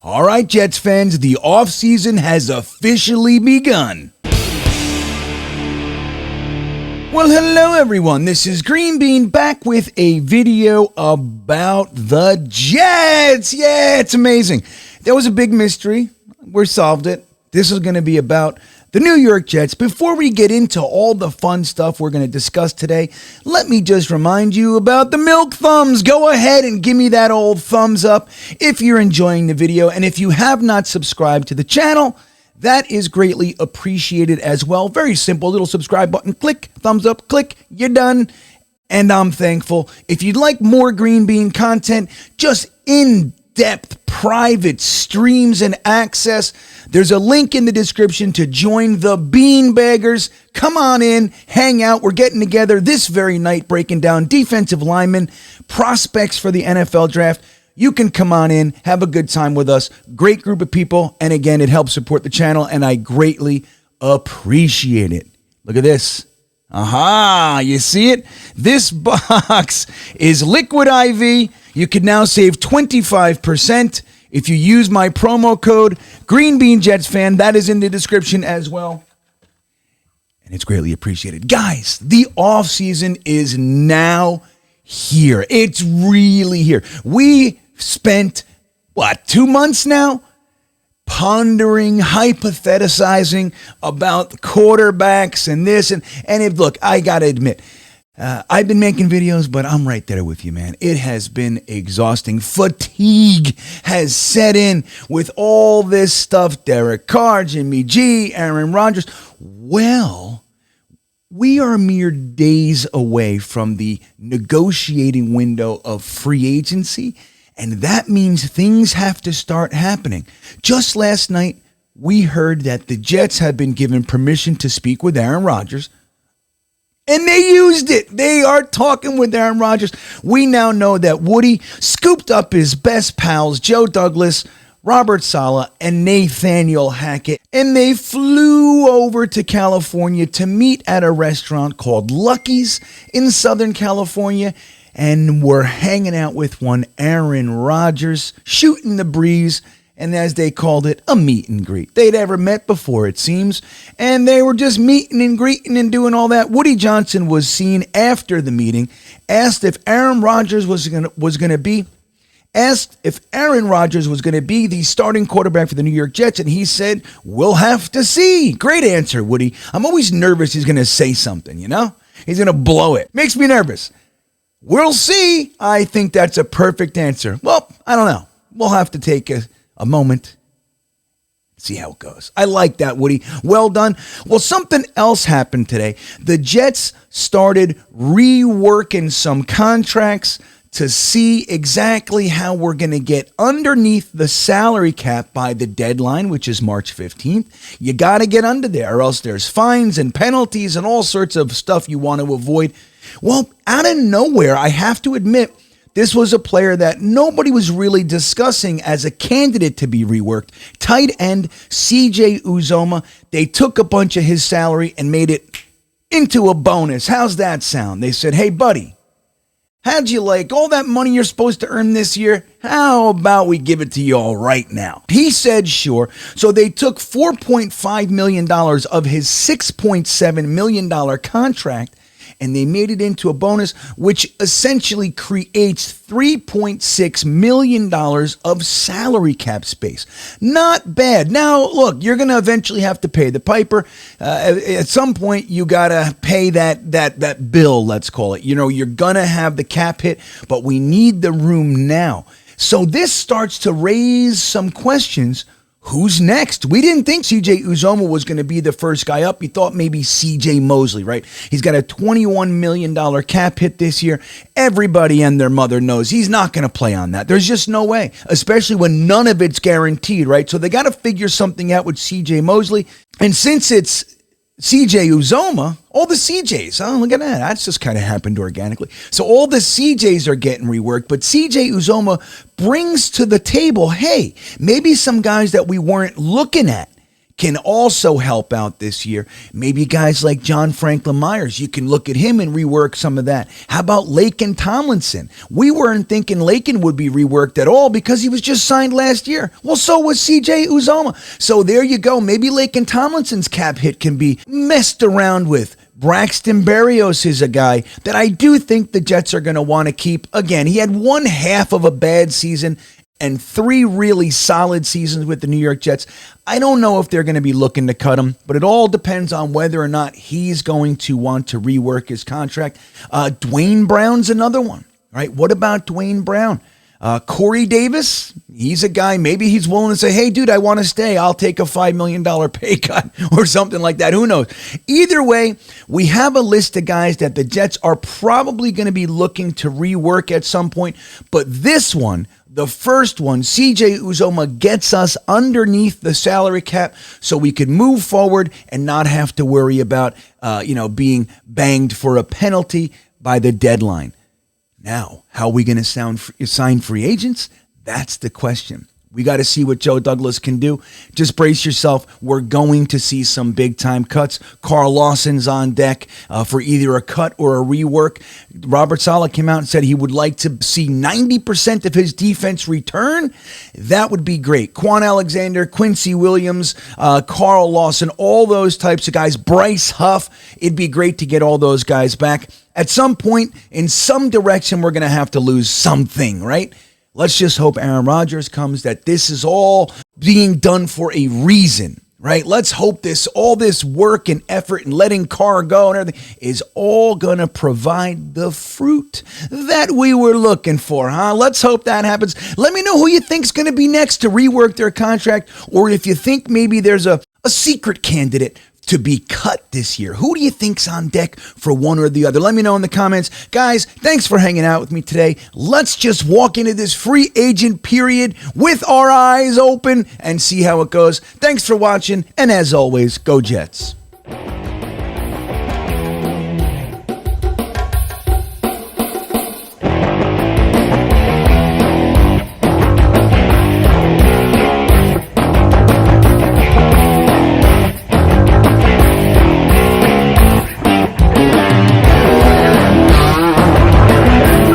All right, Jets fans, the offseason has officially begun. Well, hello everyone. This is GreenBean back with a video about the Jets. Yeah, it's amazing. There was a big mystery. We solved it. This is going to be about the New York Jets. Before we get into all the fun stuff we're going to discuss today, let me just remind you about the milk thumbs. Go ahead and give me that old thumbs up if you're enjoying the video. And if you have not subscribed to the channel, that is greatly appreciated as well. Very simple, little subscribe button, click, thumbs up, click, you're done. And I'm thankful. If you'd like more GreenBean content, just in-depth private streams and access, there's a link in the description to join the Beanbaggers. Come on in, hang out. We're getting together this very night, breaking down defensive linemen, prospects for the NFL draft. You can come on in, have a good time with us. Great group of people. And again, it helps support the channel, and I greatly appreciate it. Look at this. Aha, you see it? This box is Liquid IV. You can now save 25% if you use my promo code GreenBean Jetsfan. That is in the description as well. And it's greatly appreciated. Guys, the offseason is now here. It's really here. We spent, 2 months now? Pondering, hypothesizing about quarterbacks and this. And if, look, I got to admit, I've been making videos, but I'm right there with you, man. It has been exhausting. Fatigue has set in with all this stuff. Derek Carr, Jimmy G, Aaron Rodgers. Well, we are mere days away from the negotiating window of free agency, and that means things have to start happening. Just last night, we heard that the Jets have been given permission to speak with Aaron Rodgers, and they used it. They are talking with Aaron Rodgers. We now know that Woody scooped up his best pals, Joe Douglas, Robert Saleh, and Nathaniel Hackett, and they flew over to California to meet at a restaurant called Lucky's in Southern California, and were hanging out with one Aaron Rodgers, shooting the breeze, and as they called it, a meet and greet. They'd never met before, it seems, and they were just meeting and greeting and doing all that. Woody Johnson was seen after the meeting, asked if Aaron Rodgers was going to be the starting quarterback for the New York Jets, and he said, "We'll have to see." Great answer, Woody. I'm always nervous he's going to say something, you know? He's going to blow it. Makes me nervous. We'll see. I think that's a perfect answer. Well, I don't know. We'll have to take a moment, see how it goes. I like that, Woody. Well done. Well, something else happened today. The Jets started reworking some contracts to see exactly how we're going to get underneath the salary cap by the deadline, which is March 15th. You got to get under there, or else there's fines and penalties and all sorts of stuff you want to avoid. Well, out of nowhere, I have to admit, this was a player that nobody was really discussing as a candidate to be reworked. Tight end CJ Uzomah. They took a bunch of his salary and made it into a bonus. How's that sound? They said, "Hey, buddy, how'd you like all that money you're supposed to earn this year? How about we give it to you all right now?" He said sure. So they took $4.5 million of his $6.7 million contract, and they made it into a bonus, which essentially creates $3.6 million of salary cap space. Not bad. Now, look, you're going to eventually have to pay the piper. At some point, you got to pay that bill, let's call it. You know, you're going to have the cap hit, but we need the room now. So this starts to raise some questions. Who's next? We didn't think CJ Uzomah was going to be the first guy up. We thought maybe CJ Mosley, right? He's got a $21 million cap hit this year. Everybody and their mother knows he's not going to play on that. There's just no way, especially when none of it's guaranteed, right? So they got to figure something out with CJ Mosley. And since it's CJ Uzomah, all the CJs, look at that. That's just kind of happened organically. So all the CJs are getting reworked, but CJ Uzomah brings to the table, hey, maybe some guys that we weren't looking at can also help out this year. Maybe guys like John Franklin Myers, you can look at him and rework some of that. How about Lakin Tomlinson? We weren't thinking Lakin would be reworked at all because he was just signed last year. Well, so was CJ Uzoma. So there you go. Maybe Lakin Tomlinson's cap hit can be messed around with. Braxton Berrios is a guy that I do think the Jets are going to want to keep. Again, he had one half of a bad season and 3 really solid seasons with the New York Jets. I don't know if they're going to be looking to cut him, but it all depends on whether or not he's going to want to rework his contract. Dwayne Brown's another one, right? What about Dwayne Brown? Corey Davis, he's a guy, maybe he's willing to say, hey, dude, I want to stay. I'll take a $5 million pay cut or something like that. Who knows? Either way, we have a list of guys that the Jets are probably going to be looking to rework at some point. But this one, the first one, CJ Uzoma, gets us underneath the salary cap so we could move forward and not have to worry about, being banged for a penalty by the deadline. Now, how are we going to sign free agents? That's the question. We got to see what Joe Douglas can do. Just brace yourself. We're going to see some big-time cuts. Carl Lawson's on deck for either a cut or a rework. Robert Saleh came out and said he would like to see 90% of his defense return. That would be great. Quan Alexander, Quincy Williams, Carl Lawson, all those types of guys. Bryce Huff. It'd be great to get all those guys back. At some point, in some direction, we're going to have to lose something, right? Let's just hope Aaron Rodgers comes, that this is all being done for a reason, right? Let's hope all this work and effort and letting Carr go and everything is all going to provide the fruit that we were looking for, huh? Let's hope that happens. Let me know who you think's going to be next to rework their contract, or if you think maybe there's a secret candidate to be cut this year. Who do you think's on deck for one or the other? Let me know in the comments. Guys, thanks for hanging out with me today. Let's just walk into this free agent period with our eyes open and see how it goes. Thanks for watching, and as always, go Jets.